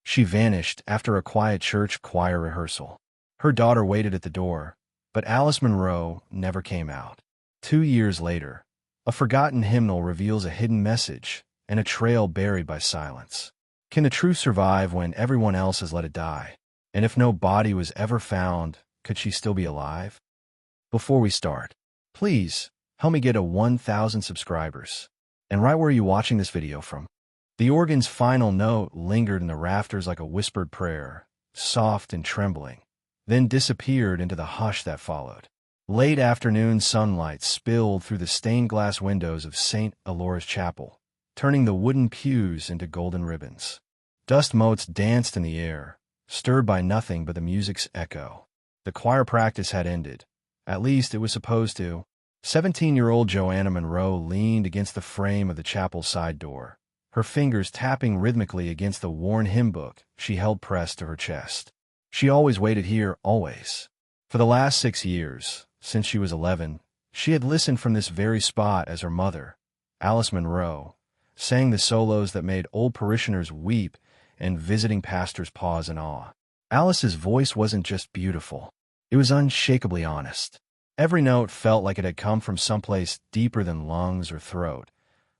She vanished after a quiet church choir rehearsal. Her daughter waited at the door, but Alice Monroe never came out. 2 years later, a forgotten hymnal reveals a hidden message and a trail buried by silence. Can the truth survive when everyone else has let it die? And if no body was ever found, could she still be alive? Before we start, please help me get a 1,000 subscribers. And right where are you watching this video from? The organ's final note lingered in the rafters like a whispered prayer, soft and trembling, then disappeared into the hush that followed. Late afternoon sunlight spilled through the stained glass windows of St. Alora's Chapel, turning the wooden pews into golden ribbons. Dust motes danced in the air, stirred by nothing but the music's echo. The choir practice had ended. At least it was supposed to. 17-year-old Joanna Monroe leaned against the frame of the chapel's side door, her fingers tapping rhythmically against the worn hymnbook she held pressed to her chest. She always waited here, always. For the last 6 years, since she was 11, she had listened from this very spot as her mother, Alice Monroe, sang the solos that made old parishioners weep and visiting pastors pause in awe. Alice's voice wasn't just beautiful. It was unshakably honest. Every note felt like it had come from someplace deeper than lungs or throat,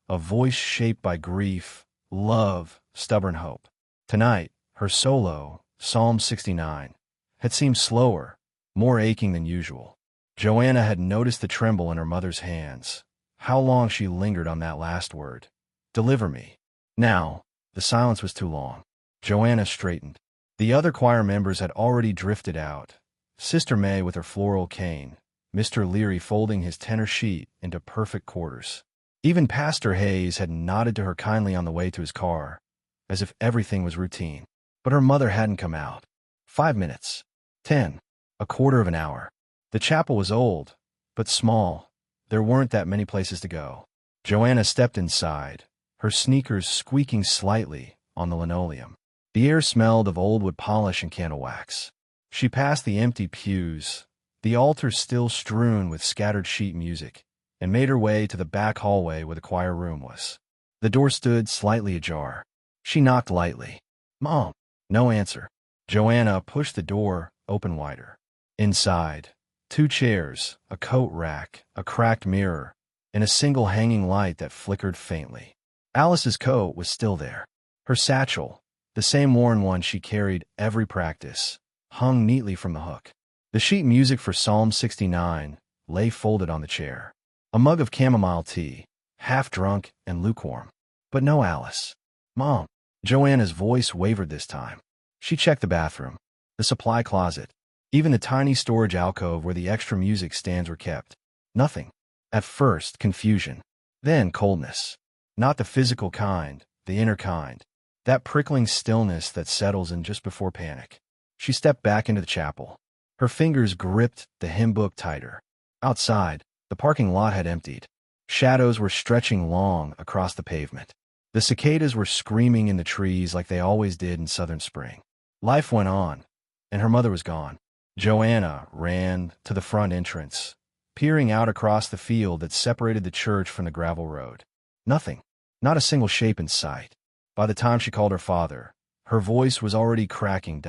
a voice shaped by grief, love, stubborn hope. Tonight, her solo, Psalm 69, had seemed slower, more aching than usual. Joanna had noticed the tremble in her mother's hands. How long she lingered on that last word. Deliver me. Now, the silence was too long. Joanna straightened. The other choir members had already drifted out. Sister May with her floral cane, Mr. Leary folding his tenor sheet into perfect quarters. Even Pastor Hayes had nodded to her kindly on the way to his car, as if everything was routine. But her mother hadn't come out. 5 minutes. 10. A quarter of an hour. The chapel was old, but small. There weren't that many places to go. Joanna stepped inside, her sneakers squeaking slightly on the linoleum. The air smelled of old wood polish and candle wax. She passed the empty pews, the altar still strewn with scattered sheet music, and made her way to the back hallway where the choir room was. The door stood slightly ajar. She knocked lightly. "Mom." No answer. Joanna pushed the door open wider. Inside, 2 chairs, a coat rack, a cracked mirror, and a single hanging light that flickered faintly. Alice's coat was still there. Her satchel, the same worn one she carried every practice, hung neatly from the hook. The sheet music for Psalm 69 lay folded on the chair. A mug of chamomile tea, half drunk and lukewarm. But no Alice. "Mom." Joanna's voice wavered this time. She checked the bathroom, the supply closet, even the tiny storage alcove where the extra music stands were kept. Nothing. At first, confusion. Then coldness. Not the physical kind, the inner kind. That prickling stillness that settles in just before panic. She stepped back into the chapel. Her fingers gripped the hymnbook tighter. Outside, the parking lot had emptied. Shadows were stretching long across the pavement. The cicadas were screaming in the trees like they always did in southern spring. Life went on, and her mother was gone. Joanna ran to the front entrance, peering out across the field that separated the church from the gravel road. Nothing. Not a single shape in sight. By the time she called her father, her voice was already cracking.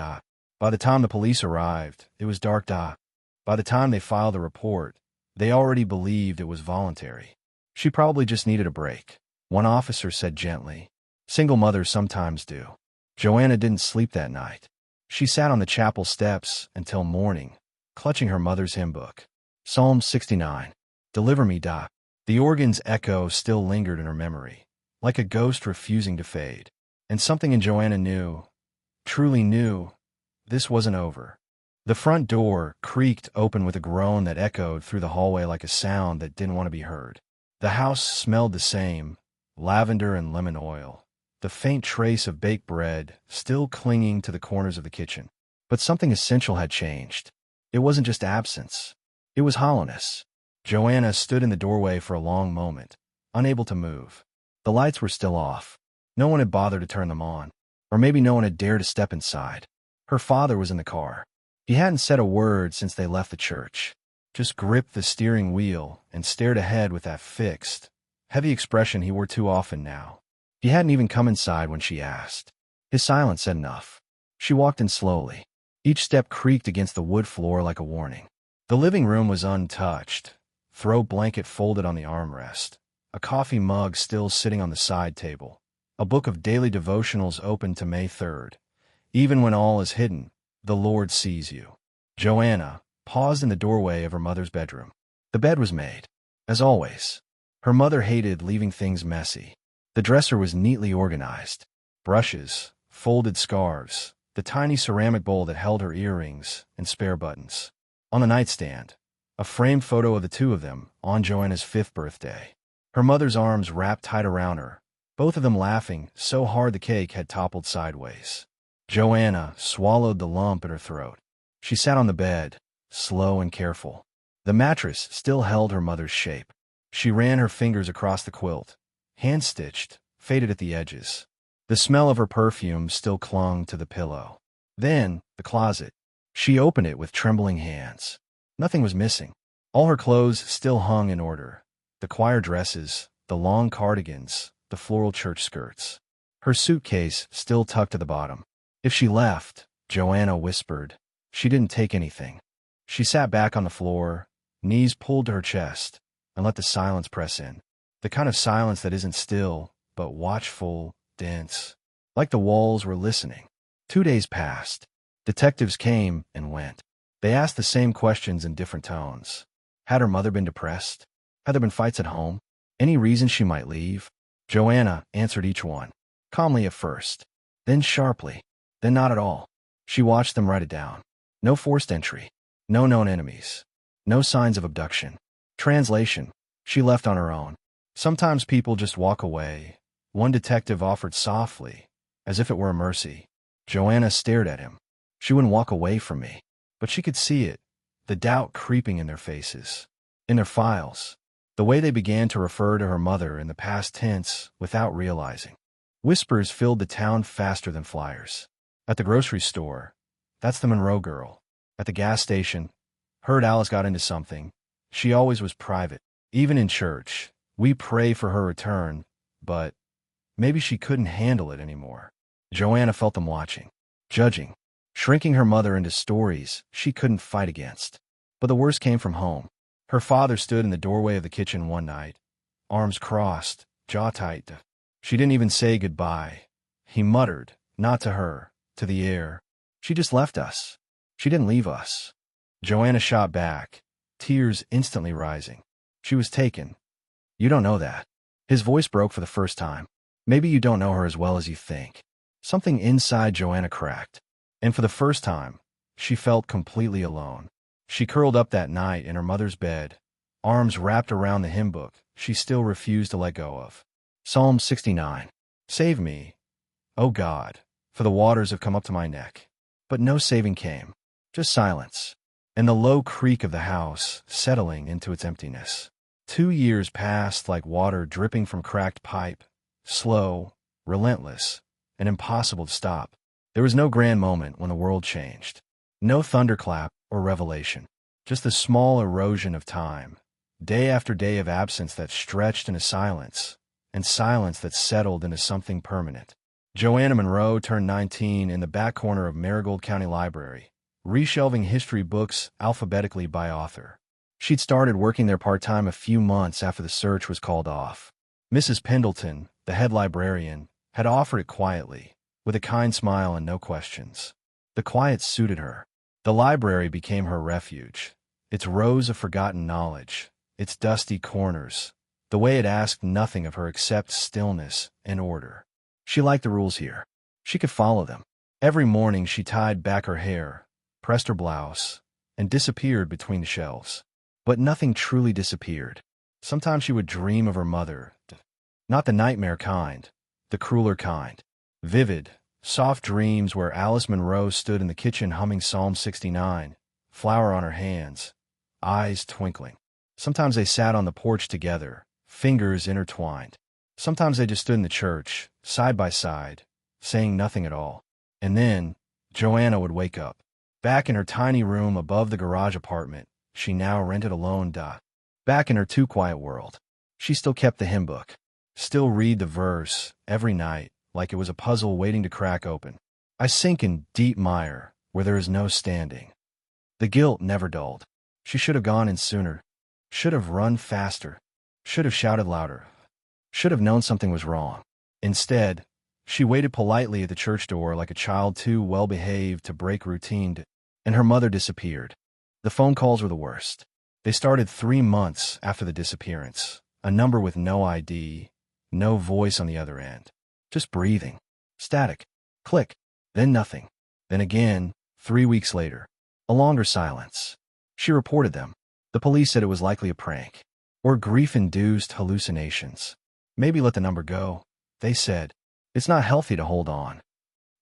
By the time the police arrived, it was dark. By the time they filed a report, they already believed it was voluntary. She probably just needed a break, one officer said gently. Single mothers sometimes do. Joanna didn't sleep that night. She sat on the chapel steps until morning, clutching her mother's hymnbook. Psalm 69. Deliver me. The organ's echo still lingered in her memory, like a ghost refusing to fade. And something in Joanna knew, truly knew, this wasn't over. The front door creaked open with a groan that echoed through the hallway like a sound that didn't want to be heard. The house smelled the same, lavender and lemon oil, the faint trace of baked bread still clinging to the corners of the kitchen. But something essential had changed. It wasn't just absence. It was hollowness. Joanna stood in the doorway for a long moment, unable to move. The lights were still off. No one had bothered to turn them on. Or maybe no one had dared to step inside. Her father was in the car. He hadn't said a word since they left the church. Just gripped the steering wheel and stared ahead with that fixed, heavy expression he wore too often now. He hadn't even come inside when she asked. His silence said enough. She walked in slowly. Each step creaked against the wood floor like a warning. The living room was untouched, throw blanket folded on the armrest, a coffee mug still sitting on the side table, a book of daily devotionals open to May 3rd. Even when all is hidden, the Lord sees you. Joanna paused in the doorway of her mother's bedroom. The bed was made, as always. Her mother hated leaving things messy. The dresser was neatly organized. Brushes, folded scarves, the tiny ceramic bowl that held her earrings, and spare buttons. On the nightstand, a framed photo of the two of them on Joanna's 5th birthday. Her mother's arms wrapped tight around her, both of them laughing so hard the cake had toppled sideways. Joanna swallowed the lump in her throat. She sat on the bed, slow and careful. The mattress still held her mother's shape. She ran her fingers across the quilt, hand-stitched, faded at the edges. The smell of her perfume still clung to the pillow. Then, the closet. She opened it with trembling hands. Nothing was missing. All her clothes still hung in order. The choir dresses, the long cardigans, the floral church skirts. Her suitcase still tucked to the bottom. If she left, Joanna whispered, she didn't take anything. She sat back on the floor, knees pulled to her chest, and let the silence press in. The kind of silence that isn't still, but watchful, dense. Like the walls were listening. 2 days passed. Detectives came and went. They asked the same questions in different tones. Had her mother been depressed? Had there been fights at home? Any reason she might leave? Joanna answered each one, calmly at first, then sharply, then not at all. She watched them write it down. No forced entry. No known enemies. No signs of abduction. Translation. She left on her own. Sometimes people just walk away. One detective offered softly, as if it were a mercy. Joanna stared at him. She wouldn't walk away from me. But she could see it, the doubt creeping in their faces, in their files, the way they began to refer to her mother in the past tense without realizing. Whispers filled the town faster than flyers. At the grocery store, that's the Monroe girl. At the gas station, heard Alice got into something. She always was private. Even in church, we pray for her return, but maybe she couldn't handle it anymore. Joanna felt them watching, judging, shrinking her mother into stories she couldn't fight against. But the worst came from home. Her father stood in the doorway of the kitchen one night, arms crossed, jaw tight. She didn't even say goodbye. He muttered, not to her, to the air. She just left us. She didn't leave us. Joanna shot back, tears instantly rising. She was taken. You don't know that. His voice broke for the first time. Maybe you don't know her as well as you think. Something inside Joanna cracked. And for the first time, she felt completely alone. She curled up that night in her mother's bed, arms wrapped around the hymn book she still refused to let go of. Psalm 69. Save me, O God, for the waters have come up to my neck. But no saving came, just silence, and the low creak of the house settling into its emptiness. 2 years passed like water dripping from cracked pipe, slow, relentless, and impossible to stop. There was no grand moment when the world changed. No thunderclap or revelation. Just the small erosion of time. Day after day of absence that stretched into silence, and silence that settled into something permanent. Joanna Monroe turned 19 in the back corner of Marigold County Library, reshelving history books alphabetically by author. She'd started working there part-time a few months after the search was called off. Mrs. Pendleton, the head librarian, had offered it quietly, with a kind smile and no questions. The quiet suited her. The library became her refuge, its rows of forgotten knowledge, its dusty corners, the way it asked nothing of her except stillness and order. She liked the rules here. She could follow them. Every morning she tied back her hair, pressed her blouse, and disappeared between the shelves. But nothing truly disappeared. Sometimes she would dream of her mother, not the nightmare kind, the crueler kind. Vivid, soft dreams where Alice Monroe stood in the kitchen humming Psalm 69, flour on her hands, eyes twinkling. Sometimes they sat on the porch together, fingers intertwined. Sometimes they just stood in the church, side by side, saying nothing at all. And then, Joanna would wake up, back in her tiny room above the garage apartment she now rented alone. Back in her too quiet world. She still kept the hymn book, still read the verse every night like it was a puzzle waiting to crack open. I sink in deep mire, where there is no standing. The guilt never dulled. She should have gone in sooner. Should have run faster. Should have shouted louder. Should have known something was wrong. Instead, she waited politely at the church door like a child too well-behaved to break routine, and her mother disappeared. The phone calls were the worst. They started 3 months after the disappearance, a number with no ID, no voice on the other end. Just breathing. Static. Click. Then nothing. Then again, 3 weeks later. A longer silence. She reported them. The police said it was likely a prank. Or grief-induced hallucinations. Maybe let the number go. They said. It's not healthy to hold on.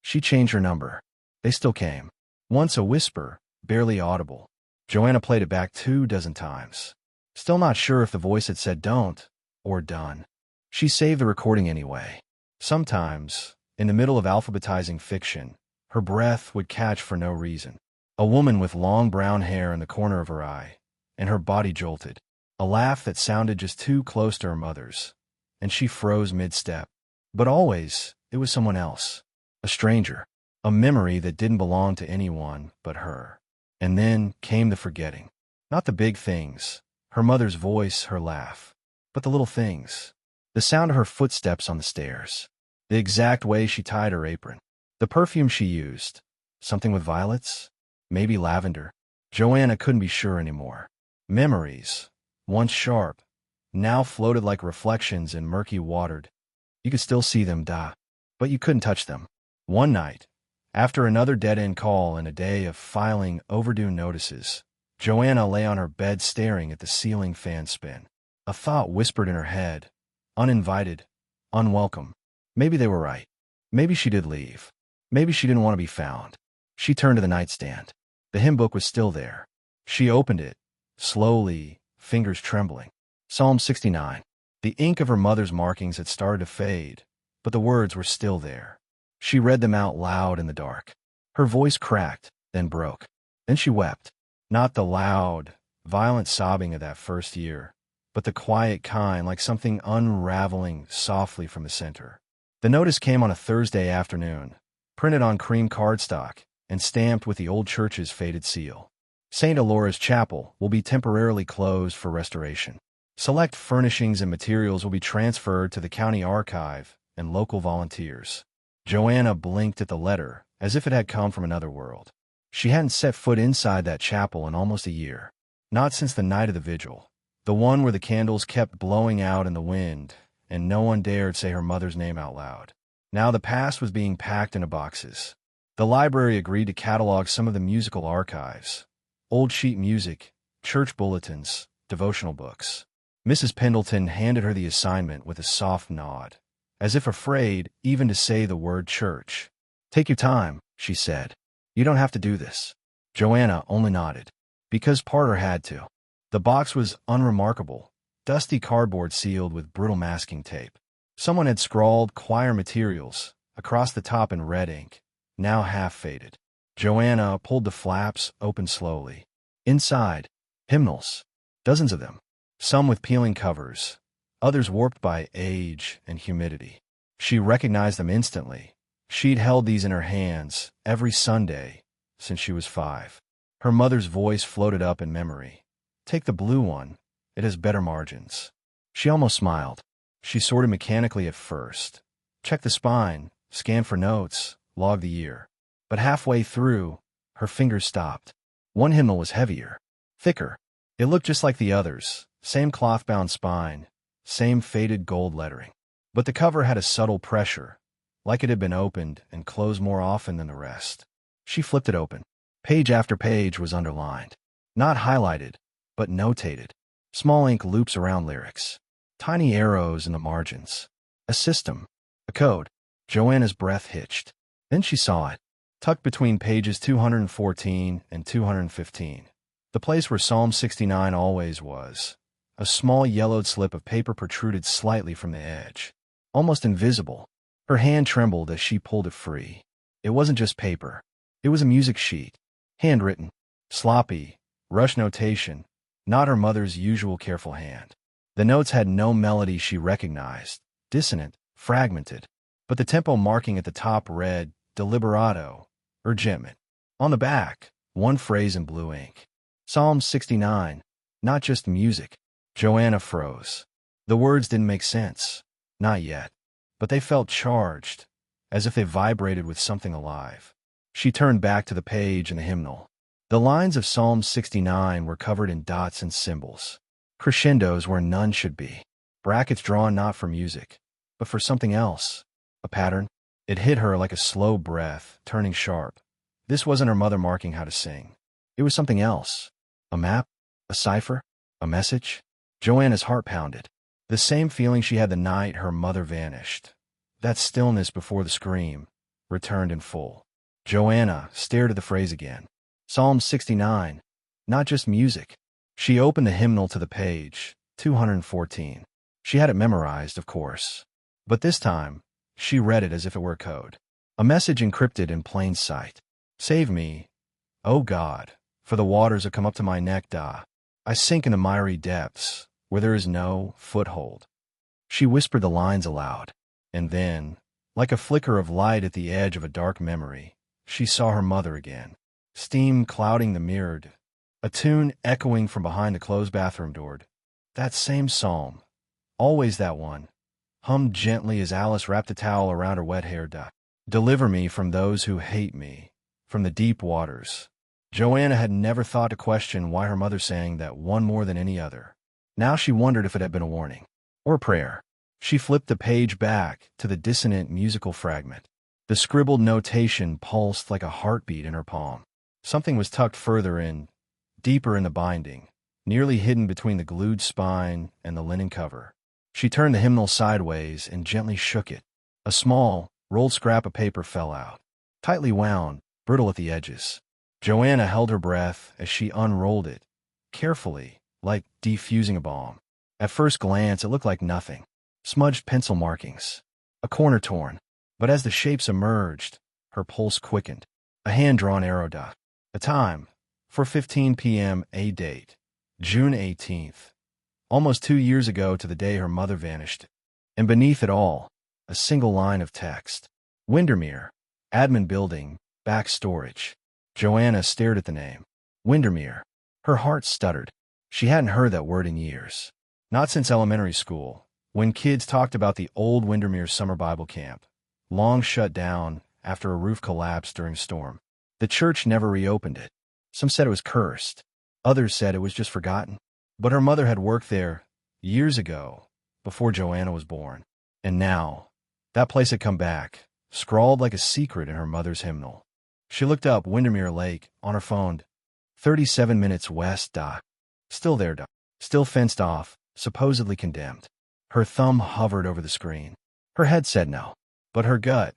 She changed her number. They still came. Once a whisper, barely audible. Joanna played it back 24 times. Still not sure if the voice had said don't or done. She saved the recording anyway. Sometimes, in the middle of alphabetizing fiction, her breath would catch for no reason. A woman with long brown hair in the corner of her eye, and her body jolted. A laugh that sounded just too close to her mother's, and she froze mid-step. But always, it was someone else. A stranger. A memory that didn't belong to anyone but her. And then came the forgetting. Not the big things, her mother's voice, her laugh, but the little things. The sound of her footsteps on the stairs. The exact way she tied her apron. The perfume she used. Something with violets? Maybe lavender. Joanna couldn't be sure anymore. Memories, once sharp, now floated like reflections in murky watered. You could still see them, but you couldn't touch them. One night, after another dead-end call and a day of filing overdue notices, Joanna lay on her bed staring at the ceiling fan spin. A thought whispered in her head, uninvited, unwelcome. Maybe they were right. Maybe she did leave. Maybe she didn't want to be found. She turned to the nightstand. The hymn book was still there. She opened it, slowly, fingers trembling. Psalm 69. The ink of her mother's markings had started to fade, but the words were still there. She read them out loud in the dark. Her voice cracked, then broke. Then she wept. Not the loud, violent sobbing of that first year, but the quiet kind, like something unraveling softly from the center. The notice came on a Thursday afternoon, printed on cream cardstock, and stamped with the old church's faded seal. St. Alora's Chapel will be temporarily closed for restoration. Select furnishings and materials will be transferred to the county archive and local volunteers. Joanna blinked at the letter as if it had come from another world. She hadn't set foot inside that chapel in almost a year. Not since the night of the vigil, the one where the candles kept blowing out in the wind and no one dared say her mother's name out loud. Now the past was being packed into boxes. The library agreed to catalog some of the musical archives. Old sheet music, church bulletins, devotional books. Mrs. Pendleton handed her the assignment with a soft nod, as if afraid even to say the word church. Take your time, she said. You don't have to do this. Joanna only nodded, because Parter had to. The box was unremarkable, dusty cardboard sealed with brittle masking tape. Someone had scrawled choir materials across the top in red ink, now half-faded. Joanna pulled the flaps open slowly. Inside, hymnals, dozens of them, some with peeling covers, others warped by age and humidity. She recognized them instantly. She'd held these in her hands every Sunday since she was 5. Her mother's voice floated up in memory. Take the blue one. It has better margins. She almost smiled. She sorted mechanically at first. Checked the spine, scanned for notes, logged the year. But halfway through, her fingers stopped. One hymnal was heavier, thicker. It looked just like the others, same cloth-bound spine, same faded gold lettering. But the cover had a subtle pressure, like it had been opened and closed more often than the rest. She flipped it open. Page after page was underlined. Not highlighted, but notated. Small ink loops around lyrics. Tiny arrows in the margins. A system. A code. Joanna's breath hitched. Then she saw it, tucked between pages 214 and 215. The place where Psalm 69 always was. A small yellowed slip of paper protruded slightly from the edge. Almost invisible. Her hand trembled as she pulled it free. It wasn't just paper. It was a music sheet. Handwritten. Sloppy. Rush notation. Not her mother's usual careful hand. The notes had no melody she recognized. Dissonant. Fragmented. but the tempo marking at the top read deliberato, urgent. On the back, one phrase in blue ink. Psalm 69, not just music. Joanna froze. The words didn't make sense. Not yet. But they felt charged, as if they vibrated with something alive. She turned back to the page and the hymnal. The lines of Psalm 69 were covered in dots and symbols. Crescendos where none should be. Brackets drawn not for music, but for something else. A pattern. It hit her like a slow breath, turning sharp. This wasn't her mother marking how to sing. It was something else. A map? A cipher? A message? Joanna's heart pounded. The same feeling she had the night her mother vanished. That stillness before the scream returned in full. Joanna stared at the phrase again. Psalm 69, not just music. She opened the hymnal to the page, 214. She had it memorized, of course. But this time, she read it as if it were a code. A message encrypted in plain sight. Save me, O God, for the waters have come up to my neck, I sink in the miry depths, where there is no foothold. She whispered the lines aloud, and then, like a flicker of light at the edge of a dark memory, she saw her mother again. Steam clouding the mirrored, a tune echoing from behind the closed bathroom door. That same psalm, always that one, hummed gently as Alice wrapped a towel around her wet hair. Deliver me from those who hate me, from the deep waters. Joanna had never thought to question why her mother sang that one more than any other. Now she wondered if it had been a warning, or a prayer. She flipped the page back to the dissonant musical fragment. The scribbled notation pulsed like a heartbeat in her palm. Something was tucked further in, deeper in the binding, nearly hidden between the glued spine and the linen cover. She turned the hymnal sideways and gently shook it. A small, rolled scrap of paper fell out, tightly wound, brittle at the edges. Joanna held her breath as she unrolled it, carefully, like defusing a bomb. At first glance, it looked like nothing. Smudged pencil markings, a corner torn. But as the shapes emerged, her pulse quickened. A hand-drawn arrow dot. A time, 4:15 p.m., a date, June 18th. Almost 2 years ago to the day her mother vanished. And beneath it all, a single line of text. Windermere, admin building, back storage. Joanna stared at the name. Windermere. Her heart stuttered. She hadn't heard that word in years. Not since elementary school, when kids talked about the old Windermere summer Bible camp, long shut down after a roof collapsed during a storm. The church never reopened it. Some said it was cursed. Others said it was just forgotten. But her mother had worked there years ago, before Joanna was born. And now, that place had come back, scrawled like a secret in her mother's hymnal. She looked up Windermere Lake on her phone. 37 minutes west, Still there, Still fenced off, supposedly condemned. Her thumb hovered over the screen. Her head said no. But her gut,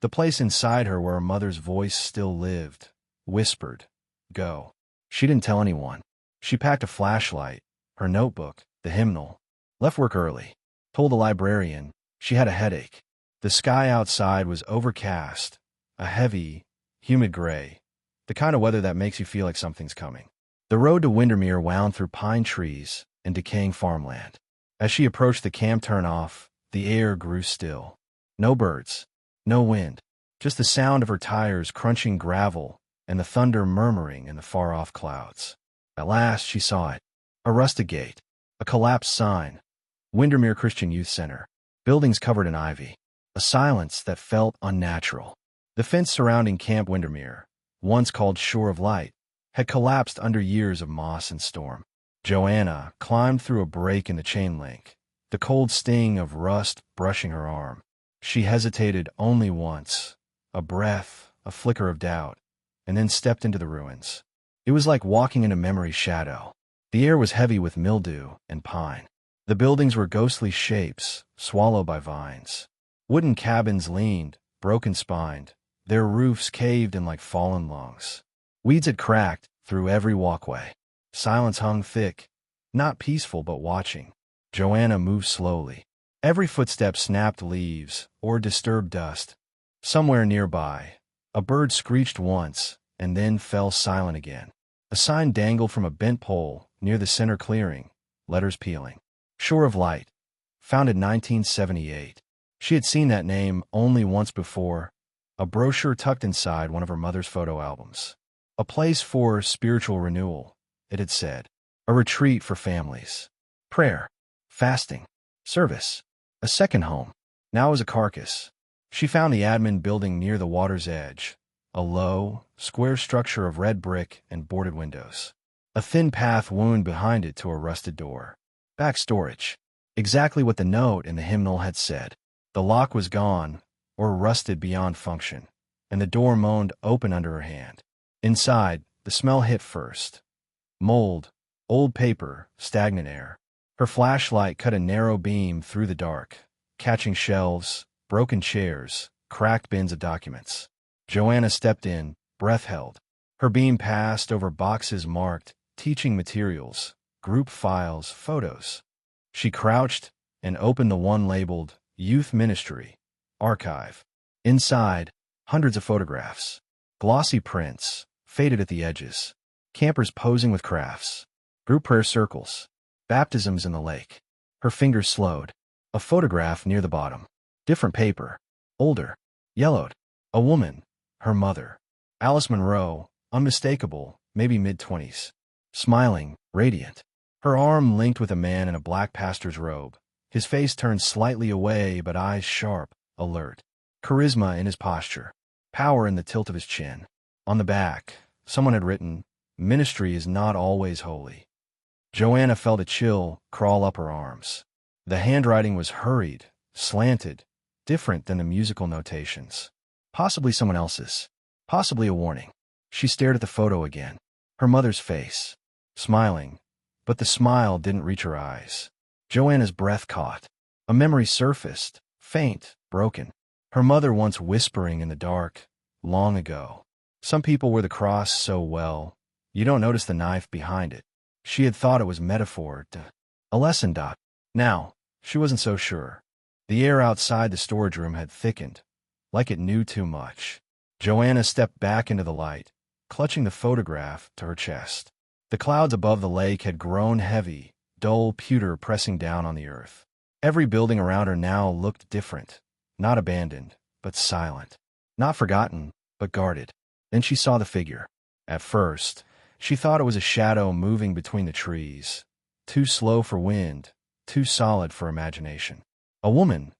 the place inside her where her mother's voice still lived, whispered, go. She didn't tell anyone. She packed a flashlight, her notebook, the hymnal, left work early, told the librarian she had a headache. The sky outside was overcast, a heavy, humid gray, the kind of weather that makes you feel like something's coming. The road to Windermere wound through pine trees and decaying farmland. As she approached the camp turnoff, the air grew still. No birds, no wind, just the sound of her tires crunching gravel and the thunder murmuring in the far-off clouds. At last she saw it. A rusted gate, a collapsed sign, Windermere Christian Youth Center, buildings covered in ivy, a silence that felt unnatural. The fence surrounding Camp Windermere, once called Shore of Light, had collapsed under years of moss and storm. Joanna climbed through a break in the chain link, the cold sting of rust brushing her arm. She hesitated only once, a breath, a flicker of doubt, and then stepped into the ruins. It was like walking into memory's shadow. The air was heavy with mildew and pine. The buildings were ghostly shapes, swallowed by vines. Wooden cabins leaned, broken-spined, their roofs caved in like fallen lungs. Weeds had cracked through every walkway. Silence hung thick, not peaceful but watching. Joanna moved slowly. Every footstep snapped leaves or disturbed dust. Somewhere nearby, a bird screeched once and then fell silent again. A sign dangled from a bent pole near the center clearing, letters peeling. Shore of Light, founded 1978. She had seen that name only once before, a brochure tucked inside one of her mother's photo albums. A place for spiritual renewal, it had said. A retreat for families. Prayer. Fasting. Service. A second home. Now as a carcass. She found the admin building near the water's edge. A low, square structure of red brick and boarded windows. A thin path wound behind it to a rusted door. Back storage. Exactly what the note in the hymnal had said. The lock was gone, or rusted beyond function, and the door moaned open under her hand. Inside, the smell hit first. Mold, old paper, stagnant air. Her flashlight cut a narrow beam through the dark, catching shelves, broken chairs, cracked bins of documents. Joanna stepped in, breath held. Her beam passed over boxes marked teaching materials, group files, photos. She crouched and opened the one labeled Youth Ministry, Archive. Inside, hundreds of photographs. Glossy prints, faded at the edges. Campers posing with crafts. Group prayer circles. Baptisms in the lake. Her fingers slowed. A photograph near the bottom. Different paper. Older. Yellowed. A woman. Her mother. Alice Monroe, unmistakable, maybe mid-20s. Smiling, radiant. Her arm linked with a man in a black pastor's robe. His face turned slightly away, but eyes sharp, alert. Charisma in his posture. Power in the tilt of his chin. On the back, someone had written, "Ministry is not always holy." Joanna felt a chill crawl up her arms. The handwriting was hurried, slanted, different than the musical notations. Possibly someone else's. Possibly a warning. She stared at the photo again. Her mother's face. Smiling. But the smile didn't reach her eyes. Joanna's breath caught. A memory surfaced, faint, broken. Her mother once whispering in the dark, long ago. Some people wear the cross so well, you don't notice the knife behind it. She had thought it was metaphor, a lesson. Now, she wasn't so sure. The air outside the storage room had thickened, like it knew too much. Joanna stepped back into the light, clutching the photograph to her chest. The clouds above the lake had grown heavy, dull pewter pressing down on the earth. Every building around her now looked different, not abandoned, but silent. Not forgotten, but guarded. Then she saw the figure. At first, she thought it was a shadow moving between the trees, too slow for wind, too solid for imagination. A woman,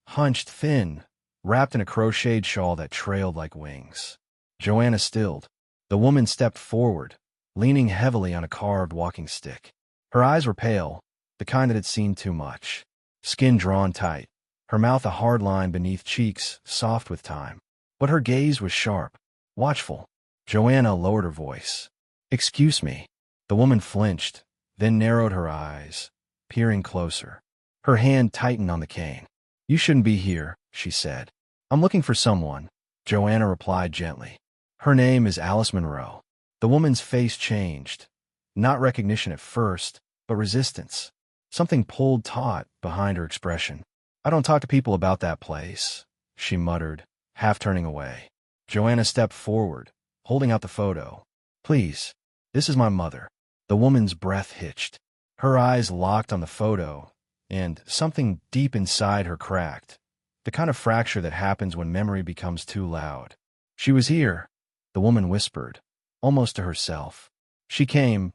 hunched thin, wrapped in a crocheted shawl that trailed like wings. Joanna stilled. The woman stepped forward, leaning heavily on a carved walking stick. Her eyes were pale, the kind that had seen too much. Skin drawn tight, her mouth a hard line beneath cheeks, soft with time. But her gaze was sharp, watchful. Joanna lowered her voice. "Excuse me." The woman flinched, then narrowed her eyes, peering closer. Her hand tightened on the cane. "You shouldn't be here," she said. "I'm looking for someone," Joanna replied gently. "Her name is Alice Monroe." The woman's face changed. Not recognition at first, but resistance. Something pulled taut behind her expression. "I don't talk to people about that place," she muttered, half turning away. Joanna stepped forward, holding out the photo. "Please, this is my mother." The woman's breath hitched. Her eyes locked on the photo, and something deep inside her cracked. The kind of fracture that happens when memory becomes too loud. "She was here," the woman whispered, almost to herself. "She came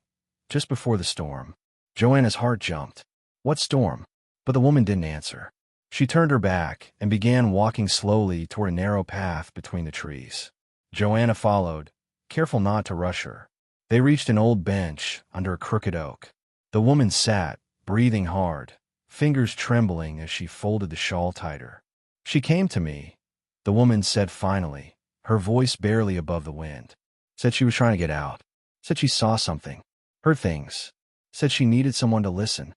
just before the storm." Joanna's heart jumped. What storm? But the woman didn't answer. She turned her back and began walking slowly toward a narrow path between the trees. Joanna followed, careful not to rush her. They reached an old bench under a crooked oak. The woman sat, breathing hard, fingers trembling as she folded the shawl tighter. "She came to me," the woman said finally, her voice barely above the wind. "Said she was trying to get out. Said she saw something. Heard things. Said she needed someone to listen."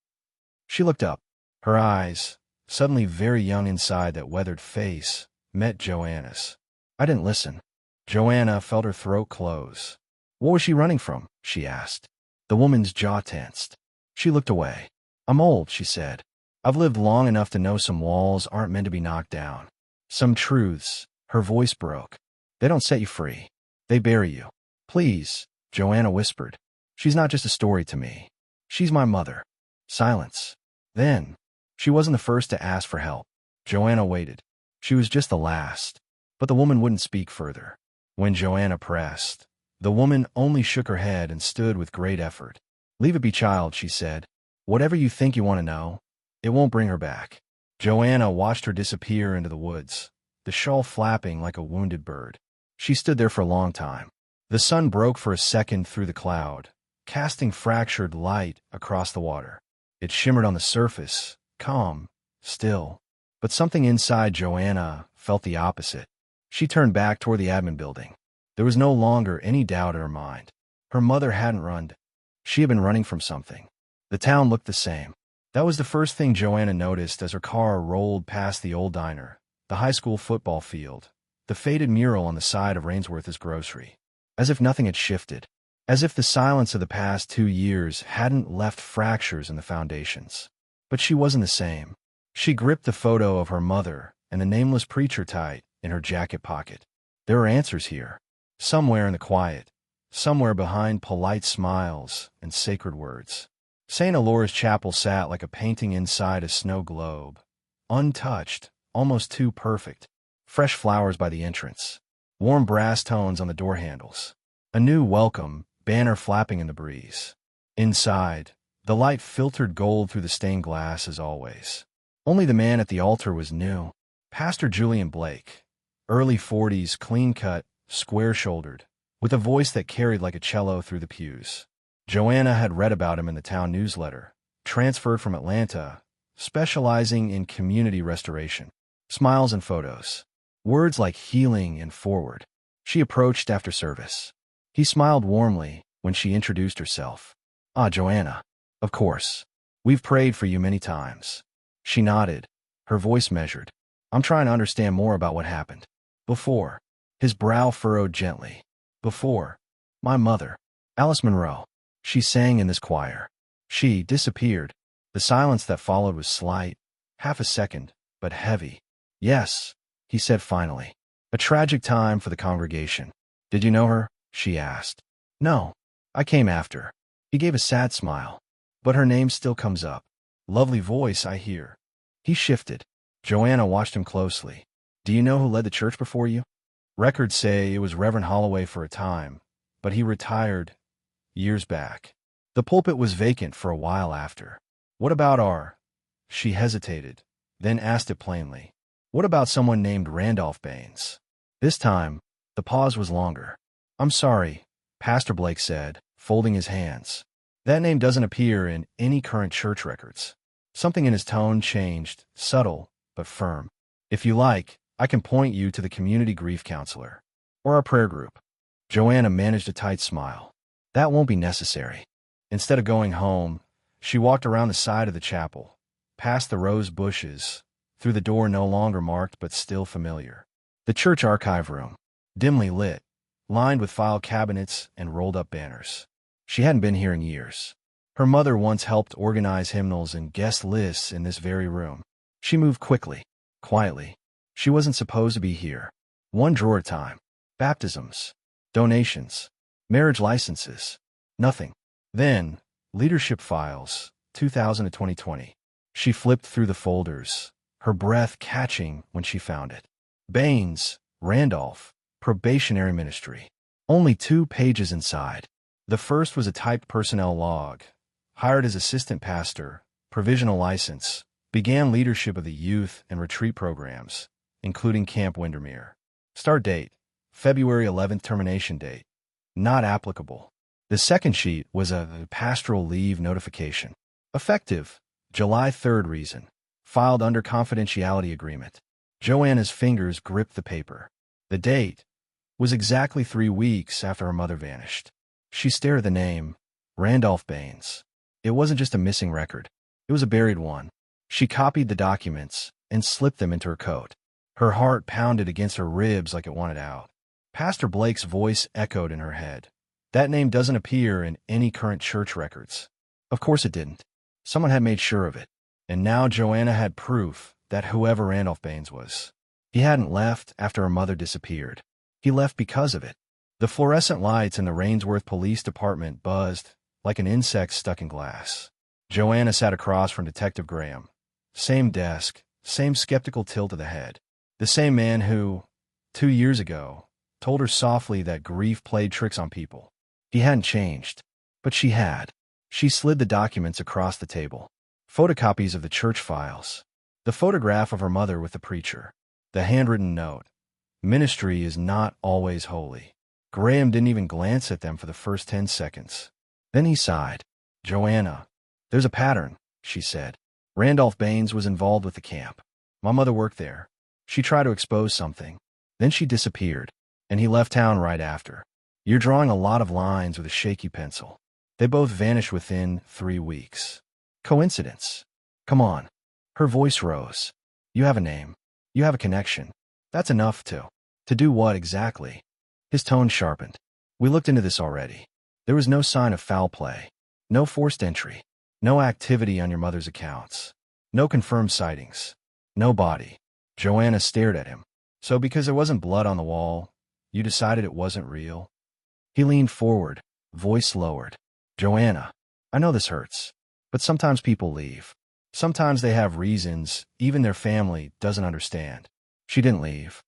She looked up. Her eyes, suddenly very young inside that weathered face, met Joanna's. "I didn't listen." Joanna felt her throat close. "What was she running from?" she asked. The woman's jaw tensed. She looked away. "I'm old," she said. "I've lived long enough to know some walls aren't meant to be knocked down. Some truths," her voice broke, "they don't set you free. They bury you." "Please," Joanna whispered. "She's not just a story to me. She's my mother." Silence. Then, she wasn't the first to ask for help. Joanna waited. She was just the last. But the woman wouldn't speak further. When Joanna pressed, the woman only shook her head and stood with great effort. "Leave it be, child," she said. "Whatever you think you want to know, it won't bring her back." Joanna watched her disappear into the woods, the shawl flapping like a wounded bird. She stood there for a long time. The sun broke for a second through the cloud, casting fractured light across the water. It shimmered on the surface, calm, still. But something inside Joanna felt the opposite. She turned back toward the admin building. There was no longer any doubt in her mind. Her mother hadn't run. She had been running from something. The town looked the same. That was the first thing Joanna noticed as her car rolled past the old diner, the high school football field, the faded mural on the side of Rainsworth's grocery. As if nothing had shifted. As if the silence of the past 2 years hadn't left fractures in the foundations. But she wasn't the same. She gripped the photo of her mother and the nameless preacher tight in her jacket pocket. There were answers here. Somewhere in the quiet. Somewhere behind polite smiles and sacred words. St. Alora's chapel sat like a painting inside a snow globe. Untouched, almost too perfect. Fresh flowers by the entrance. Warm brass tones on the door handles. A new welcome banner flapping in the breeze. Inside, the light filtered gold through the stained glass as always. Only the man at the altar was new. Pastor Julian Blake. Early 40s, clean-cut, square-shouldered, with a voice that carried like a cello through the pews. Joanna had read about him in the town newsletter. Transferred from Atlanta, specializing in community restoration. Smiles and photos. Words like healing and forward. She approached after service. He smiled warmly when she introduced herself. "Ah, Joanna. Of course. We've prayed for you many times." She nodded, her voice measured. "I'm trying to understand more about what happened." "Before." His brow furrowed gently. "Before. My mother, Alice Monroe. She sang in this choir. She disappeared." The silence that followed was slight, half a second, but heavy. "Yes," he said finally. "A tragic time for the congregation." "Did you know her?" she asked. "No. I came after." He gave a sad smile. "But her name still comes up. Lovely voice, I hear." He shifted. Joanna watched him closely. "Do you know who led the church before you?" "Records say it was Reverend Holloway for a time, but he retired years back. The pulpit was vacant for a while after." "What about our—" She hesitated, then asked it plainly. "What about someone named Randolph Baines?" This time, the pause was longer. "I'm sorry," Pastor Blake said, folding his hands. "That name doesn't appear in any current church records." Something in his tone changed, subtle but firm. "If you like, I can point you to the community grief counselor. Or our prayer group." Joanna managed a tight smile. "That won't be necessary." Instead of going home, she walked around the side of the chapel, past the rose bushes, through the door no longer marked but still familiar. The church archive room, dimly lit, lined with file cabinets and rolled-up banners. She hadn't been here in years. Her mother once helped organize hymnals and guest lists in this very room. She moved quickly, quietly. She wasn't supposed to be here. One drawer at a time. Baptisms, donations, marriage licenses, nothing. Then, leadership files, 2000 to 2020. She flipped through the folders, her breath catching when she found it. Baines, Randolph, probationary ministry. Only 2 pages inside. The first was a typed personnel log. Hired as assistant pastor, provisional license, began leadership of the youth and retreat programs, including Camp Windermere. Start date, February 11th, termination date. Not applicable. The second sheet was a pastoral leave notification. Effective, July 3rd, reason. Filed under confidentiality agreement. Joanna's fingers gripped the paper. The date was exactly 3 weeks after her mother vanished. She stared at the name, Randolph Baines. It wasn't just a missing record. It was a buried one. She copied the documents and slipped them into her coat. Her heart pounded against her ribs like it wanted out. Pastor Blake's voice echoed in her head. "That name doesn't appear in any current church records." Of course it didn't. Someone had made sure of it. And now Joanna had proof that whoever Randolph Baines was, he hadn't left after her mother disappeared. He left because of it. The fluorescent lights in the Rainsworth Police Department buzzed like an insect stuck in glass. Joanna sat across from Detective Graham. Same desk, same skeptical tilt of the head. The same man who, 2 years ago, told her softly that grief played tricks on people. He hadn't changed, but she had. She slid the documents across the table. Photocopies of the church files. The photograph of her mother with the preacher. The handwritten note. Ministry is not always holy. Graham didn't even glance at them for the first 10 seconds. Then he sighed. Joanna. There's a pattern, she said. Randolph Baines was involved with the camp. My mother worked there. She tried to expose something. Then she disappeared, and he left town right after. You're drawing a lot of lines with a shaky pencil. They both vanished within 3 weeks. Coincidence? Come on. Her voice rose. You have a name. You have a connection. That's enough to do what exactly? His tone sharpened. We looked into this already. There was no sign of foul play. No forced entry. No activity on your mother's accounts. No confirmed sightings. No body. Joanna stared at him. So because there wasn't blood on the wall, you decided it wasn't real? He leaned forward, voice lowered. Joanna, I know this hurts, but sometimes people leave. Sometimes they have reasons even their family doesn't understand. She didn't leave.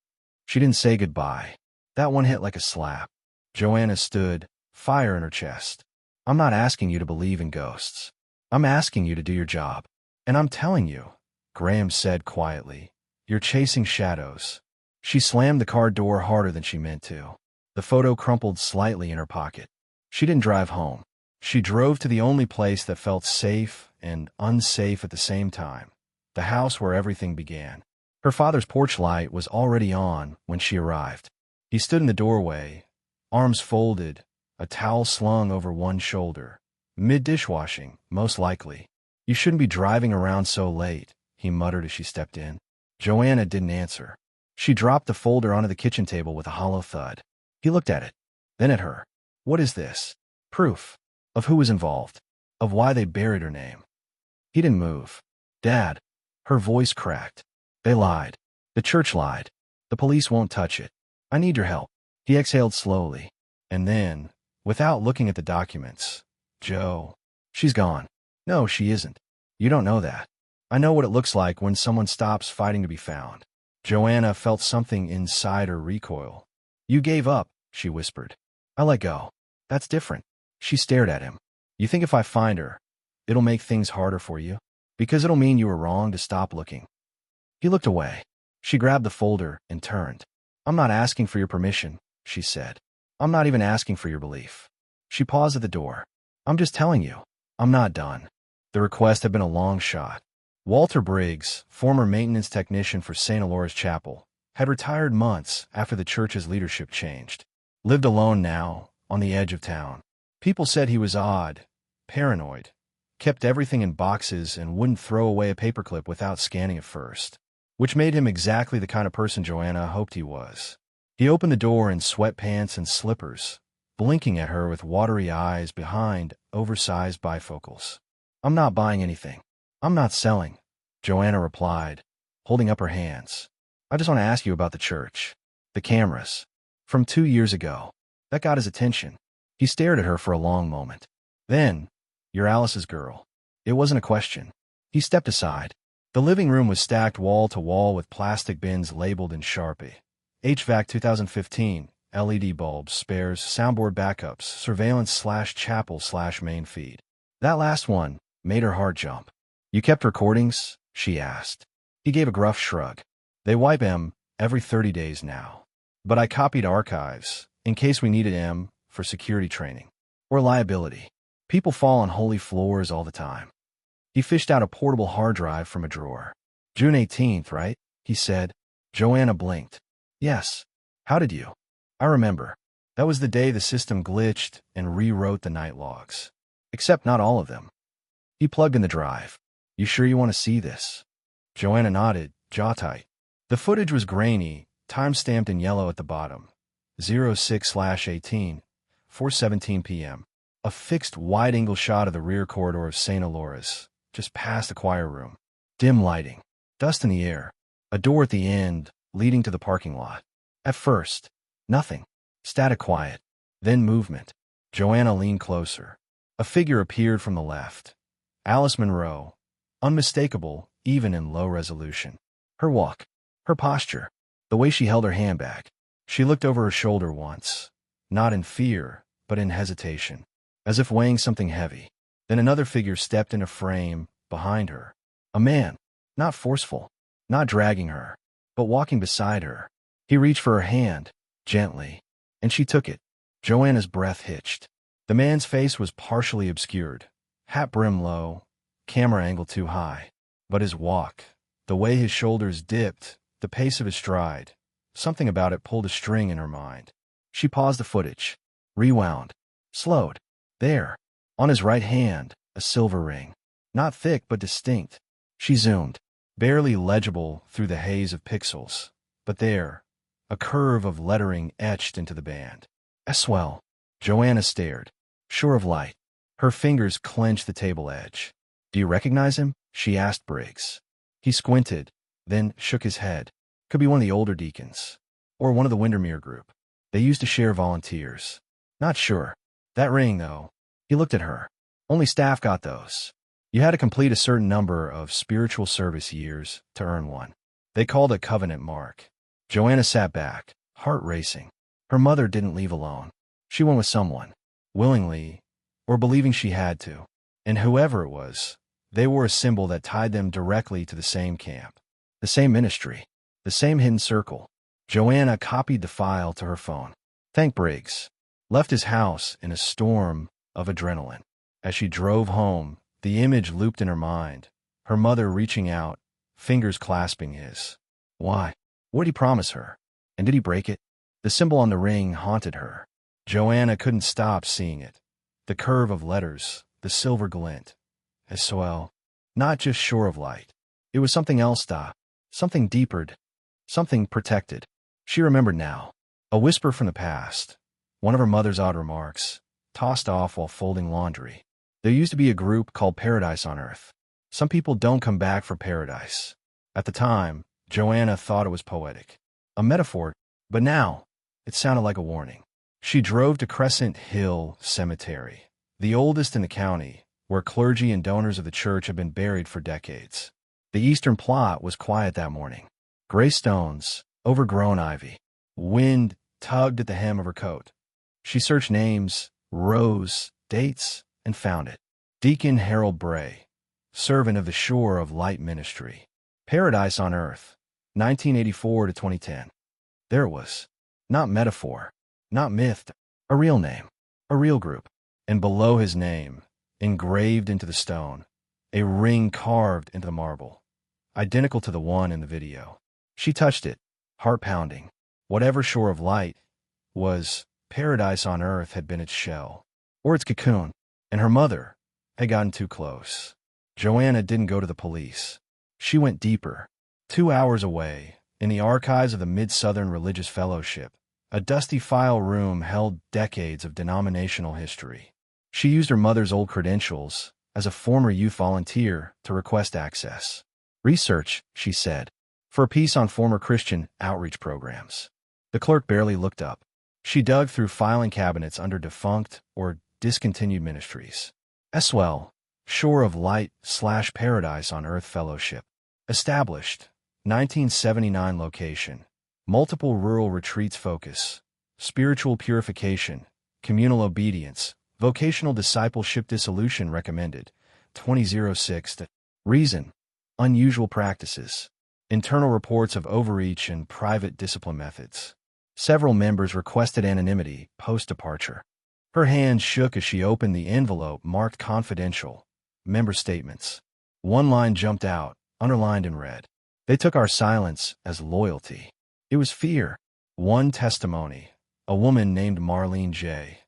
She didn't say goodbye. That one hit like a slap. Joanna stood, fire in her chest. I'm not asking you to believe in ghosts. I'm asking you to do your job. And I'm telling you, Graham said quietly, you're chasing shadows. She slammed the car door harder than she meant to. The photo crumpled slightly in her pocket. She didn't drive home. She drove to the only place that felt safe and unsafe at the same time, the house where everything began. Her father's porch light was already on when she arrived. He stood in the doorway, arms folded, a towel slung over one shoulder. Mid-dishwashing, most likely. You shouldn't be driving around so late, he muttered as she stepped in. Joanna didn't answer. She dropped the folder onto the kitchen table with a hollow thud. He looked at it, then at her. What is this? Proof. Of who was involved. Of why they buried her name. He didn't move. Dad. Her voice cracked. They lied. The church lied. The police won't touch it. I need your help. He exhaled slowly. And then, without looking at the documents, Joe. She's gone. No, she isn't. You don't know that. I know what it looks like when someone stops fighting to be found. Joanna felt something inside her recoil. You gave up, she whispered. I let go. That's different. She stared at him. You think if I find her, it'll make things harder for you? Because it'll mean you were wrong to stop looking. He looked away. She grabbed the folder and turned. I'm not asking for your permission, she said. I'm not even asking for your belief. She paused at the door. I'm just telling you, I'm not done. The request had been a long shot. Walter Briggs, former maintenance technician for St. Alora's Chapel, had retired months after the church's leadership changed. Lived alone now, on the edge of town. People said he was odd, paranoid, kept everything in boxes and wouldn't throw away a paperclip without scanning it first, which made him exactly the kind of person Joanna hoped he was. He opened the door in sweatpants and slippers, blinking at her with watery eyes behind oversized bifocals. I'm not buying anything. I'm not selling, Joanna replied, holding up her hands. I just want to ask you about the church. The cameras. From 2 years ago. That got his attention. He stared at her for a long moment. Then, you're Alice's girl. It wasn't a question. He stepped aside. The living room was stacked wall to wall with plastic bins labeled in Sharpie. HVAC 2015, LED bulbs, spares, soundboard backups, surveillance/chapel/main feed. That last one made her heart jump. You kept recordings? She asked. He gave a gruff shrug. They wipe them every 30 days now. But I copied archives, in case we needed them for security training. Or liability. People fall on holy floors all the time. He fished out a portable hard drive from a drawer. June 18th, right? He said. Joanna blinked. Yes. How did you? I remember. That was the day the system glitched and rewrote the night logs. Except not all of them. He plugged in the drive. You sure you want to see this? Joanna nodded, jaw tight. The footage was grainy, time-stamped in yellow at the bottom. 06/18, 4:17 p.m. A fixed wide-angle shot of the rear corridor of St. Alora's, just past the choir room. Dim lighting. Dust in the air. A door at the end, leading to the parking lot. At first, nothing. Static quiet. Then movement. Joanna leaned closer. A figure appeared from the left. Alice Monroe. Unmistakable, even in low resolution. Her walk, her posture, the way she held her hand back. She looked over her shoulder once, not in fear, but in hesitation, as if weighing something heavy. Then another figure stepped in a frame behind her. A man, not forceful, not dragging her, but walking beside her. He reached for her hand, gently, and she took it. Joanna's breath hitched. The man's face was partially obscured, hat brim low, camera angle too high. But his walk, the way his shoulders dipped, the pace of his stride, something about it pulled a string in her mind. She paused the footage, rewound, slowed. There, on his right hand, a silver ring. Not thick but distinct. She zoomed, barely legible through the haze of pixels. But there, a curve of lettering etched into the band. Swell. Joanna stared, sure of light. Her fingers clenched the table edge. Do you recognize him? She asked Briggs. He squinted, then shook his head. Could be one of the older deacons. Or one of the Windermere group. They used to share volunteers. Not sure. That ring, though. He looked at her. Only staff got those. You had to complete a certain number of spiritual service years to earn one. They called it covenant mark. Joanna sat back, heart racing. Her mother didn't leave alone. She went with someone, willingly, or believing she had to. And whoever it was, they wore a symbol that tied them directly to the same camp, the same ministry, the same hidden circle. Joanna copied the file to her phone. Thanked Briggs. Left his house in a storm of adrenaline. As she drove home, the image looped in her mind, her mother reaching out, fingers clasping his. Why? What did he promise her? And did he break it? The symbol on the ring haunted her. Joanna couldn't stop seeing it. The curve of letters, the silver glint. Swell. Not just shore of light. It was something else, something deeper, something protected. She remembered now. A whisper from the past. One of her mother's odd remarks, tossed off while folding laundry. There used to be a group called Paradise on Earth. Some people don't come back for paradise. At the time, Joanna thought it was poetic. A metaphor, but now, it sounded like a warning. She drove to Crescent Hill Cemetery, the oldest in the county, where clergy and donors of the church have been buried for decades. The eastern plot was quiet that morning. Gray stones, overgrown ivy. Wind tugged at the hem of her coat. She searched names, rows, dates, and found it. Deacon Harold Bray, servant of the Shore of Light Ministry. Paradise on Earth, 1984 to 2010. There it was. Not metaphor, not myth, a real name, a real group. And below his name, engraved into the stone, a ring carved into the marble, identical to the one in the video. She touched it, heart pounding. Whatever Shore of Light was, Paradise on Earth had been its shell, or its cocoon, and her mother had gotten too close. Joanna didn't go to the police. She went deeper. 2 hours away, in the archives of the Mid-Southern Religious Fellowship, a dusty file room held decades of denominational history. She used her mother's old credentials as a former youth volunteer to request access. Research, she said, for a piece on former Christian outreach programs. The clerk barely looked up. She dug through filing cabinets under defunct or discontinued ministries. Swell, Shore of Light / Paradise on Earth Fellowship. Established, 1979 location. Multiple rural retreats focus. Spiritual purification, communal obedience, vocational discipleship dissolution recommended. 2006. Reason, unusual practices. Internal reports of overreach and private discipline methods. Several members requested anonymity post-departure. Her hand shook as she opened the envelope marked confidential. Member statements. One line jumped out, underlined in red. They took our silence as loyalty. It was fear. One testimony, a woman named Marlene J.,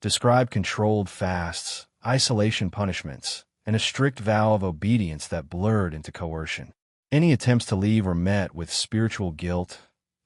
described controlled fasts, isolation punishments, and a strict vow of obedience that blurred into coercion. Any attempts to leave were met with spiritual guilt,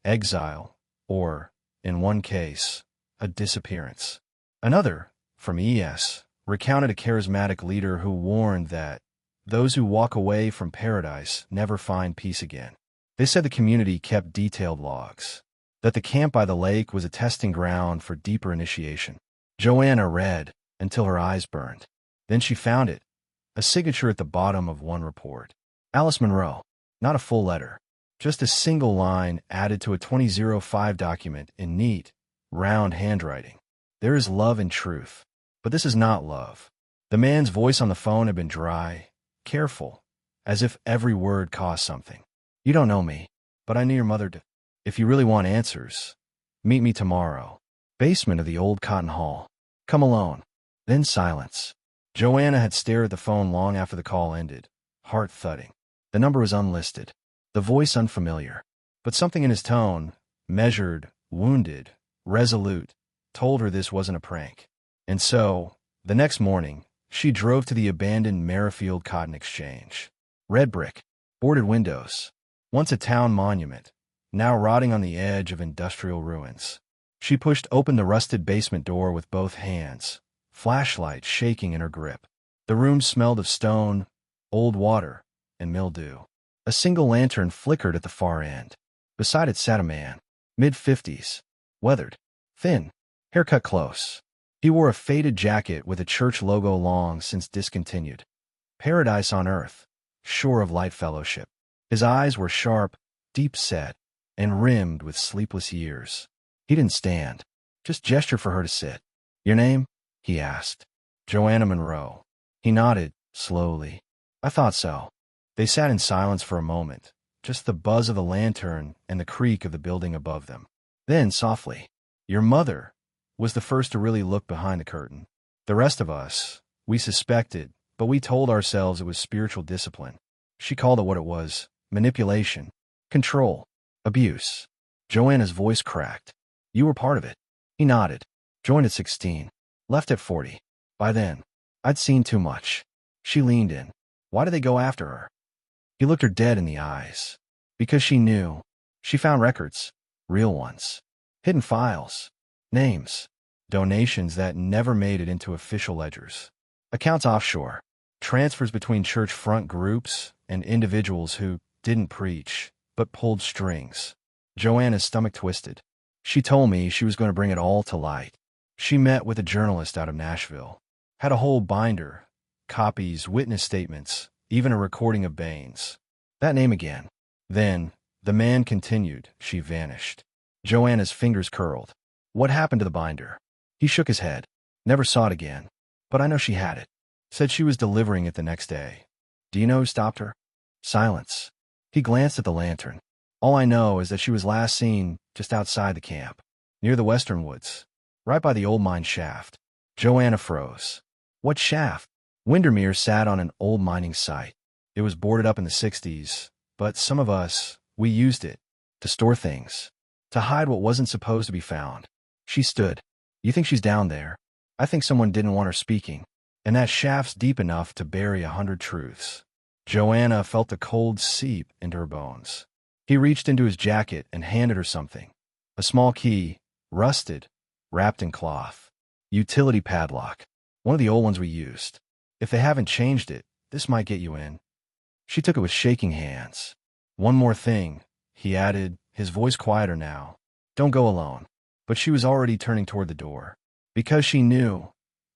exile, or, in one case, a disappearance. Another, from ES, recounted a charismatic leader who warned that those who walk away from paradise never find peace again. They said the community kept detailed logs, that the camp by the lake was a testing ground for deeper initiation. Joanna read until her eyes burned. Then she found it, a signature at the bottom of one report. Alice Monroe, not a full letter, Just a single line added to a 2005 document in neat, round handwriting. There is love and truth. But this is not love. The man's voice on the phone had been dry, careful, as if every word cost something. You don't know me, but I knew your mother did. If you really want answers, meet me tomorrow. Basement of the old cotton hall. Come alone. Then silence. Joanna had stared at the phone long after the call ended, heart thudding. The number was unlisted, the voice unfamiliar, but something in his tone, measured, wounded, resolute, told her this wasn't a prank. And so, the next morning, she drove to the abandoned Merrifield Cotton Exchange. Red brick, boarded windows, once a town monument, now rotting on the edge of industrial ruins. She pushed open the rusted basement door with both hands, flashlight shaking in her grip. The room smelled of stone, old water, and mildew. A single lantern flickered at the far end. Beside it sat a man, mid-50s, weathered, thin, haircut close. He wore a faded jacket with a church logo long since discontinued. Paradise on Earth, shore of light fellowship. His eyes were sharp, deep-set, and rimmed with sleepless years. He didn't stand, just gestured for her to sit. Your name? He asked. Joanna Monroe. He nodded, slowly. I thought so. They sat in silence for a moment, just the buzz of the lantern and the creak of the building above them. Then, softly, your mother was the first to really look behind the curtain. The rest of us, we suspected, but we told ourselves it was spiritual discipline. She called it what it was: manipulation, control, abuse. Joanna's voice cracked. You were part of it. He nodded. Joined at 16. Left at 40. By then, I'd seen too much. She leaned in. Why did they go after her? He looked her dead in the eyes. Because she knew. She found records. Real ones. Hidden files. Names. Donations that never made it into official ledgers. Accounts offshore. Transfers between church front groups and individuals who didn't preach, but pulled strings. Joanna's stomach twisted. She told me she was going to bring it all to light. She met with a journalist out of Nashville. Had a whole binder. Copies, witness statements, even a recording of Baines. That name again. Then, the man continued. She vanished. Joanna's fingers curled. What happened to the binder? He shook his head. Never saw it again. But I know she had it. Said she was delivering it the next day. Do you know who stopped her? Silence. He glanced at the lantern. All I know is that she was last seen just outside the camp, near the western woods, right by the old mine shaft. Joanna froze. What shaft? Windermere sat on an old mining site. It was boarded up in the 60s, but some of us, we used it to store things, to hide what wasn't supposed to be found. She stood. You think she's down there? I think someone didn't want her speaking, and that shaft's deep enough to bury 100 truths. Joanna felt the cold seep into her bones. He reached into his jacket and handed her something. A small key, rusted, wrapped in cloth. Utility padlock. One of the old ones we used. If they haven't changed it, this might get you in. She took it with shaking hands. One more thing, he added, his voice quieter now. Don't go alone. But she was already turning toward the door. Because she knew,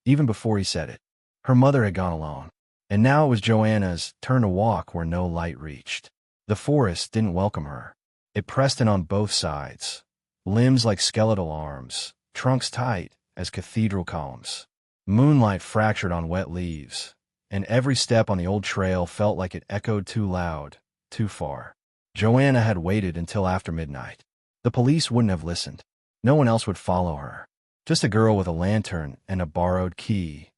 even before he said it, her mother had gone alone. And now it was Joanna's turn to walk where no light reached. The forest didn't welcome her. It pressed in on both sides. Limbs like skeletal arms, trunks tight as cathedral columns. Moonlight fractured on wet leaves, and every step on the old trail felt like it echoed too loud, too far. Joanna had waited until after midnight. The police wouldn't have listened. No one else would follow her. Just a girl with a lantern and a borrowed key,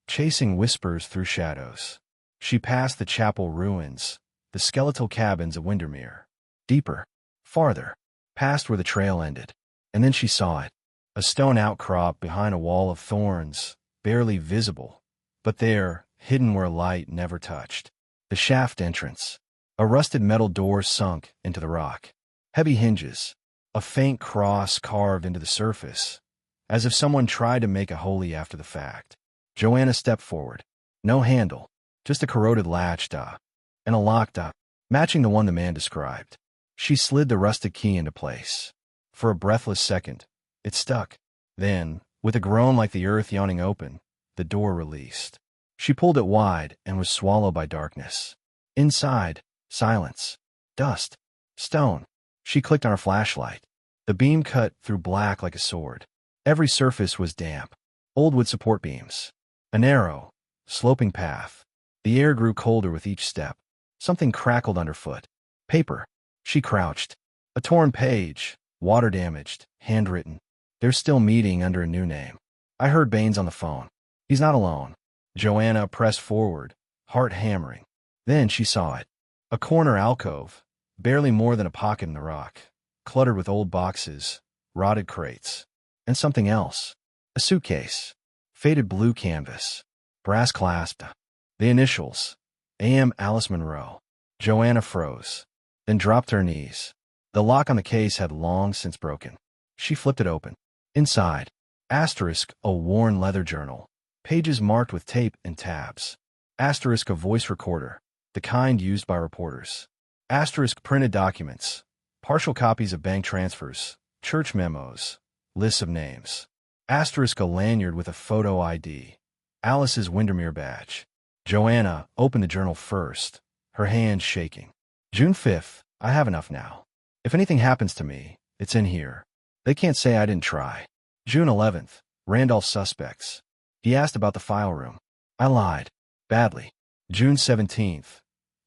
chasing whispers through shadows. She passed the chapel ruins, the skeletal cabins of Windermere. Deeper, farther, past where the trail ended. And then she saw it. A stone outcrop behind a wall of thorns, barely visible, but there, hidden where light never touched. The shaft entrance. A rusted metal door sunk into the rock. Heavy hinges. A faint cross carved into the surface, as if someone tried to make a holy after the fact. Joanna stepped forward. No handle, just a corroded latch, and a lock, matching the one the man described. She slid the rusted key into place. For a breathless second, it stuck. Then, with a groan like the earth yawning open, the door released. She pulled it wide and was swallowed by darkness. Inside, silence, dust, Stone. She clicked on her flashlight. The beam cut through black like a sword. Every surface was damp. Old wood support beams. A narrow, sloping path. The air grew colder with each step. Something crackled underfoot. Paper. She crouched. A torn page, water-damaged, handwritten. They're still meeting under a new name. I heard Baines on the phone. He's not alone. Joanna pressed forward, heart hammering. Then she saw it. A corner alcove, barely more than a pocket in the rock, cluttered with old boxes, rotted crates, and something else. A suitcase. Faded blue canvas. Brass clasped. The initials. A.M. Alice Monroe. Joanna froze, then dropped to her knees. The lock on the case had long since broken. She flipped it open. Inside, asterisk, a worn leather journal. Pages marked with tape and tabs. Asterisk, a voice recorder, the kind used by reporters. Asterisk, printed documents. Partial copies of bank transfers, church memos, lists of names. Asterisk, a lanyard with a photo ID. Alice's Windermere badge. Joanna opened the journal first, her hands shaking. June 5th, I have enough now. If anything happens to me, it's in here. They can't say I didn't try. June 11th, Randolph suspects. He asked about the file room. I lied. Badly. June 17th,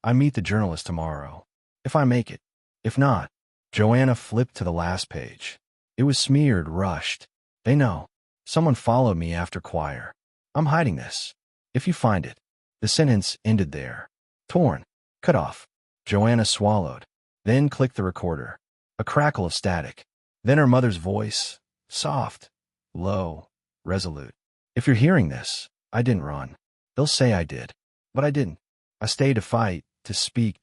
I meet the journalist tomorrow. If I make it. If not. Joanna flipped to the last page. It was smeared, rushed. They know. Someone followed me after choir. I'm hiding this. If you find it. The sentence ended there. Torn. Cut off. Joanna swallowed. Then clicked the recorder. A crackle of static. Then her mother's voice. Soft. Low. Resolute. If you're hearing this, I didn't run. They'll say I did. But I didn't. I stayed to fight, to speak,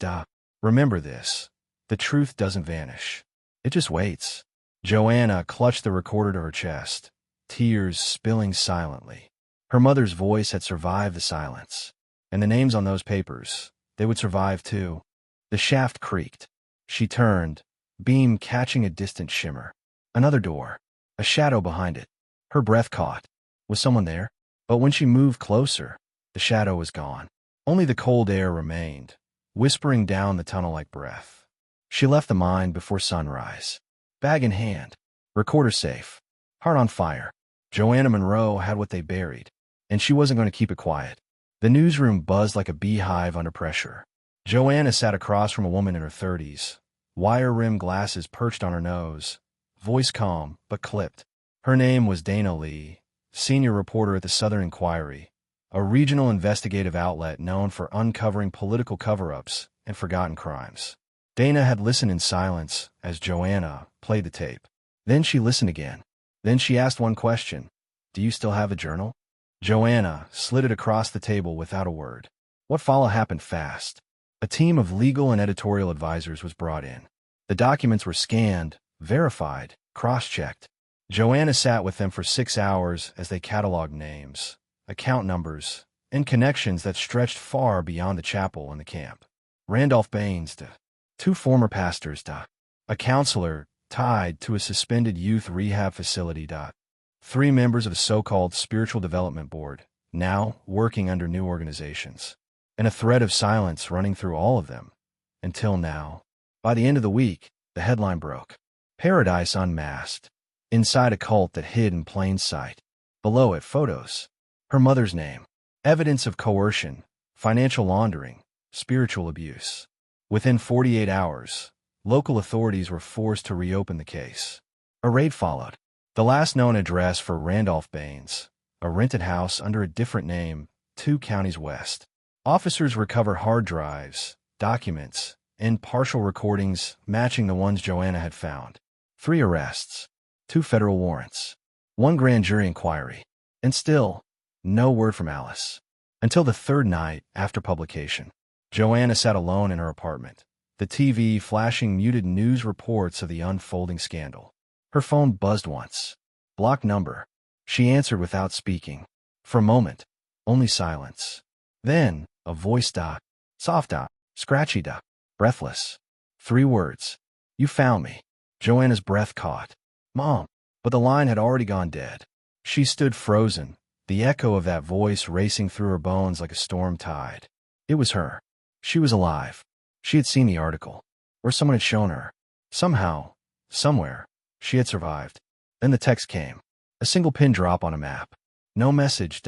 Remember this. The truth doesn't vanish. It just waits. Joanna clutched the recorder to her chest, tears spilling silently. Her mother's voice had survived the silence. And the names on those papers, they would survive too. The shaft creaked. She turned, beam catching a distant shimmer. Another door. A shadow behind it. Her breath caught. Was someone there? But when she moved closer, the shadow was gone. Only the cold air remained, whispering down the tunnel like breath. She left the mine before sunrise. Bag in hand. Recorder safe. Heart on fire. Joanna Monroe had what they buried, and she wasn't going to keep it quiet. The newsroom buzzed like a beehive under pressure. Joanna sat across from a woman in her 30s, wire-rimmed glasses perched on her nose, voice calm but clipped. Her name was Dana Lee, senior reporter at the Southern Inquiry, a regional investigative outlet known for uncovering political cover-ups and forgotten crimes. Dana had listened in silence as Joanna played the tape. Then she listened again. Then she asked one question. Do you still have the journal? Joanna slid it across the table without a word. What followed happened fast. A team of legal and editorial advisors was brought in. The documents were scanned, verified, cross-checked. Joanna sat with them for 6 hours as they cataloged names, account numbers, and connections that stretched far beyond the chapel and the camp. Randolph Baines, 2 former pastors, a counselor tied to a suspended youth rehab facility, 3 members of the so-called Spiritual Development Board, now working under new organizations, and a thread of silence running through all of them, until now. By the end of the week, the headline broke. Paradise Unmasked. Inside a cult that hid in plain sight. Below it, photos. Her mother's name. Evidence of coercion, financial laundering, spiritual abuse. Within 48 hours, local authorities were forced to reopen the case. A raid followed. The last known address for Randolph Baines, a rented house under a different name, 2 counties west. Officers recover hard drives, documents, and partial recordings matching the ones Joanna had found. 3 arrests, 2 federal warrants, 1 grand jury inquiry, and still, no word from Alice. Until the 3rd night after publication, Joanna sat alone in her apartment, the TV flashing muted news reports of the unfolding scandal. Her phone buzzed once. Blocked number. She answered without speaking. For a moment, only silence. Then, a voice, soft, scratchy, breathless. 3 words. You found me. Joanna's breath caught. Mom. But the line had already gone dead. She stood frozen, the echo of that voice racing through her bones like a storm tide. It was her. She was alive. She had seen the article. or someone had shown her. Somehow, somewhere, she had survived. Then the text came. A single pin drop on a map. No message,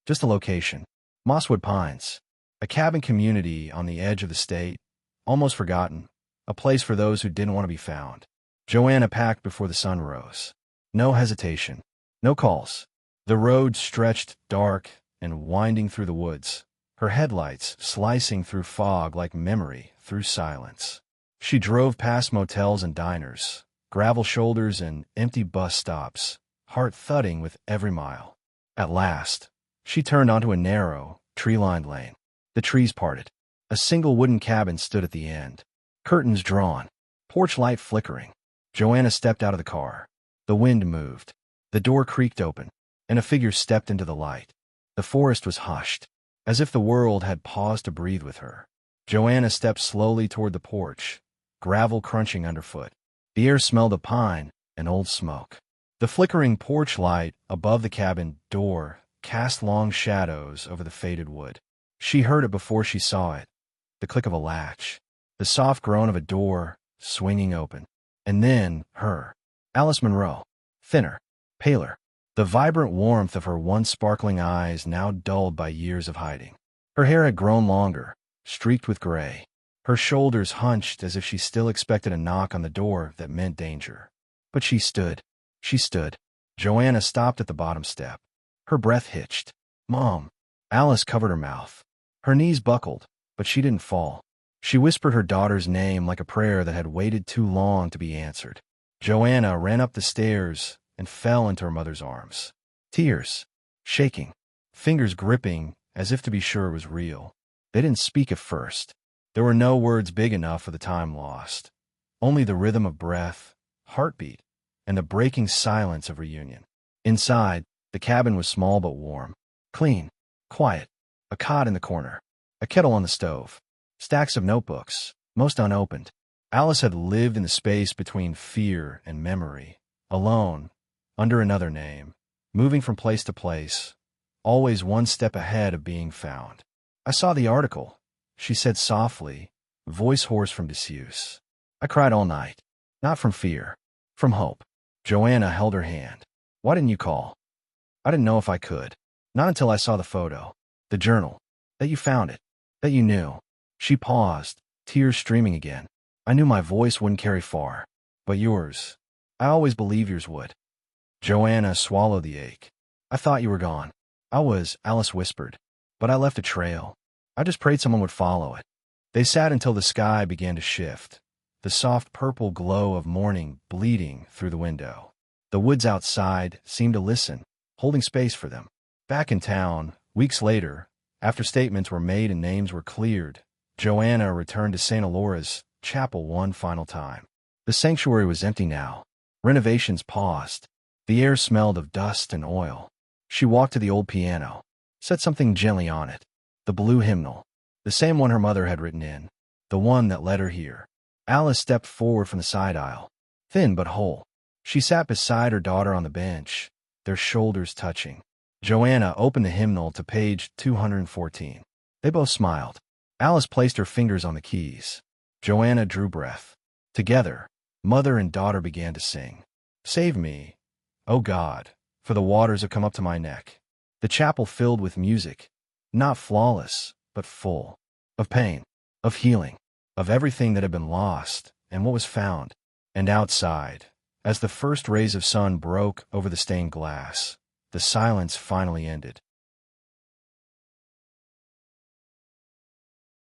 just a location. Mosswood Pines. A cabin community on the edge of the state. Almost forgotten. A place for those who didn't want to be found. Joanna packed before the sun rose. No hesitation. No calls. The road stretched dark and winding through the woods, her headlights slicing through fog like memory through silence. She drove past motels and diners, gravel shoulders and empty bus stops, heart thudding with every mile. At last, she turned onto a narrow, tree-lined lane. The trees parted. A single wooden cabin stood at the end. Curtains drawn. Porch light flickering. Joanna stepped out of the car. The wind moved. The door creaked open, and a figure stepped into the light. The forest was hushed, as if the world had paused to breathe with her. Joanna stepped slowly toward the porch, gravel crunching underfoot. The air smelled of pine and old smoke. The flickering porch light above the cabin door cast long shadows over the faded wood. She heard it before she saw it, the click of a latch, the soft groan of a door swinging open. And then her, Alice Monroe, thinner, paler, the vibrant warmth of her once sparkling eyes now dulled by years of hiding. Her hair had grown longer, streaked with gray. Her shoulders hunched as if she still expected a knock on the door that meant danger. But she stood. She stood. Joanna stopped at the bottom step. Her breath hitched. "Mom." Alice covered her mouth. Her knees buckled, but she didn't fall. She whispered her daughter's name like a prayer that had waited too long to be answered. Joanna ran up the stairs and fell into her mother's arms. Tears, shaking, fingers gripping as if to be sure it was real. They didn't speak at first. There were no words big enough for the time lost. Only the rhythm of breath, heartbeat, and the breaking silence of reunion. Inside, the cabin was small but warm. Clean, quiet, a cot in the corner, a kettle on the stove, stacks of notebooks, most unopened. Alice had lived in the space between fear and memory, alone, under another name, moving from place to place, always one step ahead of being found. "I saw the article," she said softly, voice hoarse from disuse. "I cried all night. Not from fear, from hope." Joanna held her hand. "Why didn't you call?" "I didn't know if I could. Not until I saw the photo, the journal, that you found it, that you knew." She paused, tears streaming again. "I knew my voice wouldn't carry far, but yours, I always believed yours would." Joanna swallowed the ache. "I thought you were gone." Alice whispered, "but I left a trail. I just prayed someone would follow it." They sat until the sky began to shift, the soft purple glow of morning bleeding through the window. The woods outside seemed to listen, holding space for them. Back in town, weeks later, after statements were made and names were cleared, Joanna returned to St. Alora's chapel one final time. The sanctuary was empty now. Renovations paused. The air smelled of dust and oil. She walked to the old piano, set something gently on it. The blue hymnal, the same one her mother had written in, the one that led her here. Alice stepped forward from the side aisle, thin but whole. She sat beside her daughter on the bench, their shoulders touching. Joanna opened the hymnal to page 214. They both smiled. Alice placed her fingers on the keys. Joanna drew breath. Together, mother and daughter began to sing. "Save me, O God, for the waters have come up to my neck." The chapel filled with music, not flawless, but full, of pain, of healing, of everything that had been lost and what was found. And outside, as the first rays of sun broke over the stained glass, the silence finally ended.